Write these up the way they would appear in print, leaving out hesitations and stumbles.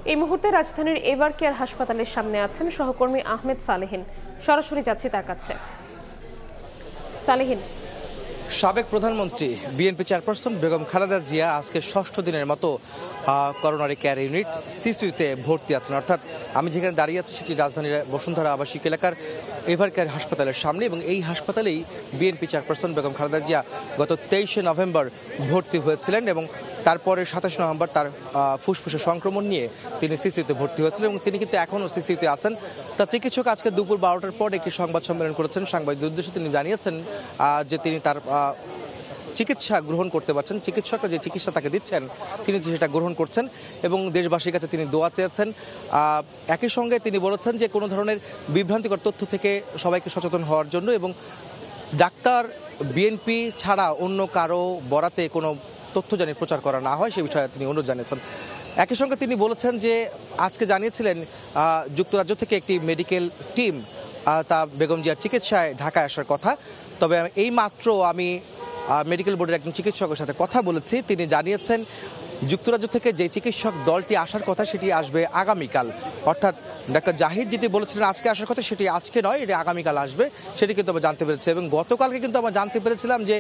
এই মুহূর্তে রাজধানীর এভার কেয়ার হাসপাতালের সামনে আছেন সহকর্মী আহমেদ সালেহিন। সরাসরি যাচ্ছি তার কাছে। সালেহিন, সাবেক প্রধানমন্ত্রী বিএনপি চেয়ারপারসন বেগম খালেদা জিয়া আজকে ষষ্ঠ দিনের মতো করোনারি কেয়ার ইউনিট সিসিইউতে ভর্তি আছেন। অর্থাৎ আমি যেখানে দাঁড়িয়ে আছি সেটি রাজধানীর বসুন্ধরা আবাসিক এলাকার এভার কেয়ার হাসপাতালের সামনে, এবং এই হাসপাতালেই বিএনপি চেয়ারপারসন বেগম খালেদা জিয়া গত 23শে নভেম্বর ভর্তি হয়েছিলেন এবং তারপরে 27 নভেম্বর তার ফুসফুসে সংক্রমণ নিয়ে তিনি সিসিইউতে ভর্তি হয়েছিলেন এবং তিনি কিন্তু এখনও সিসিইউতে আছেন। তার চিকিৎসক আজকে দুপুর 12টার পর একটি সংবাদ সম্মেলন করেছেন। সাংবাদিকদের উদ্দেশ্যে তিনি জানিয়েছেন যে তিনি তার চিকিৎসা গ্রহণ করতে পারছেন, চিকিৎসকরা যে চিকিৎসা তাকে দিচ্ছেন তিনি সেটা গ্রহণ করছেন এবং দেশবাসীর কাছে তিনি দোয়া চেয়েছেন। একই সঙ্গে তিনি বলেছেন যে কোনো ধরনের বিভ্রান্তিকর তথ্য থেকে সবাইকে সচেতন হওয়ার জন্য এবং ডাক্তার বিএনপি ছাড়া অন্য কারো বরাতে কোনো তথ্য জানিয়ে প্রচার করা না হয় সে বিষয়ে তিনি অনুরোধ জানিয়েছেন। একই সঙ্গে তিনি বলেছেন যে আজকে জানিয়েছিলেন যুক্তরাজ্য থেকে একটি মেডিকেল টিম তা বেগম জিয়ার চিকিৎসায় ঢাকায় আসার কথা। তবে এই মাত্র আমি মেডিকেল বোর্ডের একজন চিকিৎসকের সাথে কথা বলেছি, তিনি জানিয়েছেন যুক্তরাজ্য থেকে যে চিকিৎসক দলটি আসার কথা সেটি আসবে আগামীকাল। অর্থাৎ ডাক্তার জাহিদ যেটি বলেছিলেন আজকে আসার কথা সেটি আজকে নয়, এটি আগামীকাল আসবে, সেটি কিন্তু আমরা জানতে পেরেছি। এবং গতকালকে কিন্তু আমরা জানতে পেরেছিলাম যে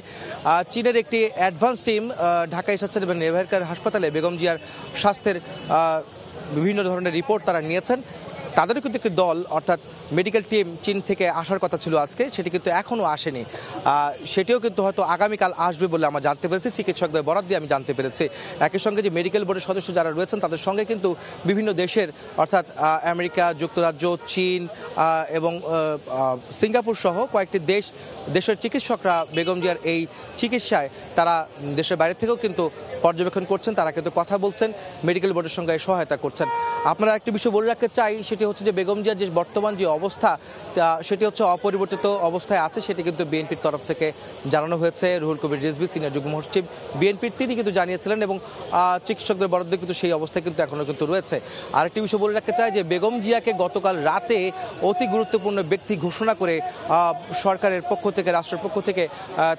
চীনের একটি অ্যাডভান্স টিম ঢাকায় এসেছেন এবং এভার কেয়ার হাসপাতালে বেগম জিয়ার স্বাস্থ্যের বিভিন্ন ধরনের রিপোর্ট তারা নিয়েছেন। তাদেরও কিন্তু একটি দল অর্থাৎ মেডিকেল টিম চীন থেকে আসার কথা ছিল আজকে, সেটি কিন্তু এখনও আসেনি। সেটিও কিন্তু হয়তো আগামীকাল আসবে বলে আমরা জানতে পেরেছি, চিকিৎসকদের বরাত দিয়ে আমি জানতে পেরেছি। একই সঙ্গে যে মেডিকেল বোর্ডের সদস্য যারা রয়েছেন তাদের সঙ্গে কিন্তু বিভিন্ন দেশের অর্থাৎ আমেরিকা, যুক্তরাজ্য, চীন এবং সিঙ্গাপুর সহ কয়েকটি দেশের চিকিৎসকরা বেগম জিয়ার এই চিকিৎসায় তারা দেশের বাইরে থেকেও কিন্তু পর্যবেক্ষণ করছেন, তারা কিন্তু কথা বলছেন, মেডিকেল বোর্ডের সঙ্গে সহায়তা করছেন। আপনারা একটি বিষয় বলে রাখতে চাই, সেটি হচ্ছে যে বেগম জিয়ার যে বর্তমান যে অবস্থা সেটি হচ্ছে অপরিবর্তিত অবস্থায় আছে, সেটি কিন্তু বিএনপির তরফ থেকে জানানো হয়েছে। রুহুল কবির রিজভী সিনিয়র যুগ্ম মহাসচিব বিএনপির তিনি কিন্তু জানিয়েছিলেন এবং চিকিৎসকদের বরাদ্দ কিন্তু সেই অবস্থায় কিন্তু এখনও কিন্তু রয়েছে। আরেকটি বিষয় বলে রাখতে চাই যে বেগম জিয়াকে গতকাল রাতে অতি গুরুত্বপূর্ণ ব্যক্তি ঘোষণা করে সরকারের পক্ষ থেকে, রাষ্ট্রের পক্ষ থেকে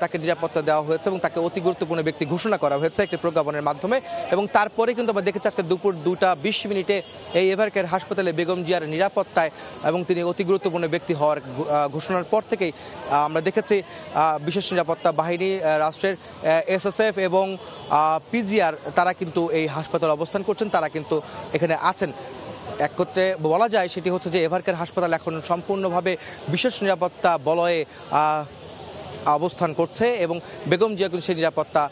তাকে নিরাপত্তা দেওয়া হয়েছে এবং তাকে অতি গুরুত্বপূর্ণ ব্যক্তি ঘোষণা করা হয়েছে একটি প্রজ্ঞাপনের মাধ্যমে। এবং তারপরে কিন্তু আমরা দেখেছি আজকে দুপুর 2:20 এই এভার কেয়ার হাসপাতালে বেগম জিয়ার নিরাপত্তায় এবং তিনি অতি গুরুত্বপূর্ণ ব্যক্তি হওয়ার ঘোষণার পর থেকেই আমরা দেখেছি বিশেষ নিরাপত্তা বাহিনী, রাষ্ট্রের এসএসএফ এবং পিজিআর তারা কিন্তু এই হাসপাতালে অবস্থান করছেন, তারা কিন্তু এখানে আছেন। এক করতে বলা যায় সেটি হচ্ছে যে এভার কেয়ার হাসপাতাল এখন সম্পূর্ণভাবে বিশেষ নিরাপত্তা বলয়ে অবস্থান করছে এবং বেগম জিয়া কিন্তু সেই নিরাপত্তা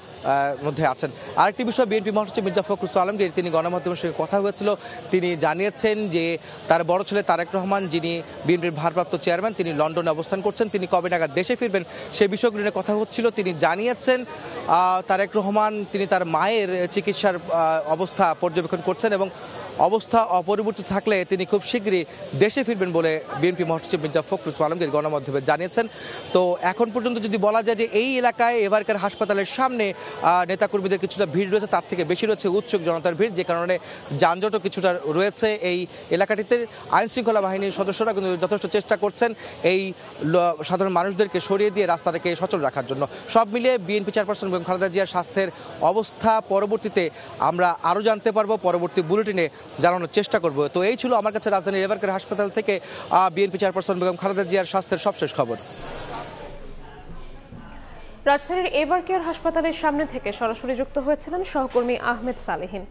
মধ্যে আছেন। আরেকটি বিষয়, বিএনপি মহাসচিব মির্জা ফখরুল আলমগীর তিনি গণমাধ্যমের সঙ্গে কথা হয়েছিল, তিনি জানিয়েছেন যে তার বড় ছেলে তারেক রহমান যিনি বিএনপির ভারপ্রাপ্ত চেয়ারম্যান তিনি লন্ডনে অবস্থান করছেন, তিনি কবে নাগাদ দেশে ফিরবেন সেই বিষয়গুলো নিয়ে কথা হচ্ছিল। তিনি জানিয়েছেন তারেক রহমান তিনি তার মায়ের চিকিৎসার অবস্থা পর্যবেক্ষণ করছেন এবং অবস্থা অপরিবর্তিত থাকলে তিনি খুব শীঘ্রই দেশে ফিরবেন বলে বিএনপি মহাসচিব মির্জা ফখরুল আলমগীর গণমাধ্যমে জানিয়েছেন। তো এখন পর্যন্ত যদি বলা যায় যে এই এলাকায় এভার কেয়ার হাসপাতালের সামনে নেতাকর্মীদের কিছুটা ভিড় রয়েছে, তার থেকে বেশি রয়েছে উৎসুক জনতার ভিড়, যে কারণে যানজটও কিছুটা রয়েছে এই এলাকাটিতে। আইনশৃঙ্খলা বাহিনীর সদস্যরা কিন্তু যথেষ্ট চেষ্টা করছেন এই সাধারণ মানুষদেরকে সরিয়ে দিয়ে রাস্তা থেকে সচল রাখার জন্য। সব মিলিয়ে বিএনপি চেয়ারপারসন বেগম খালেদা জিয়ার স্বাস্থ্যের অবস্থা পরবর্তীতে আমরা আরও জানতে পারবো, পরবর্তী বুলেটিনে জানানোর চেষ্টা করব। তো এই ছিল আমার কাছে রাজধানীর এভার কেয়ার হাসপাতাল থেকে বিএনপি চেয়ারপারসন বেগম খালেদা জিয়ার স্বাস্থ্যের সবশেষ খবর। রাজধানীর এভার কেয়ার হাসপাতালের সামনে থেকে সরাসরি যুক্ত হয়েছিলেন সহকর্মী আহমেদ সালেহিন।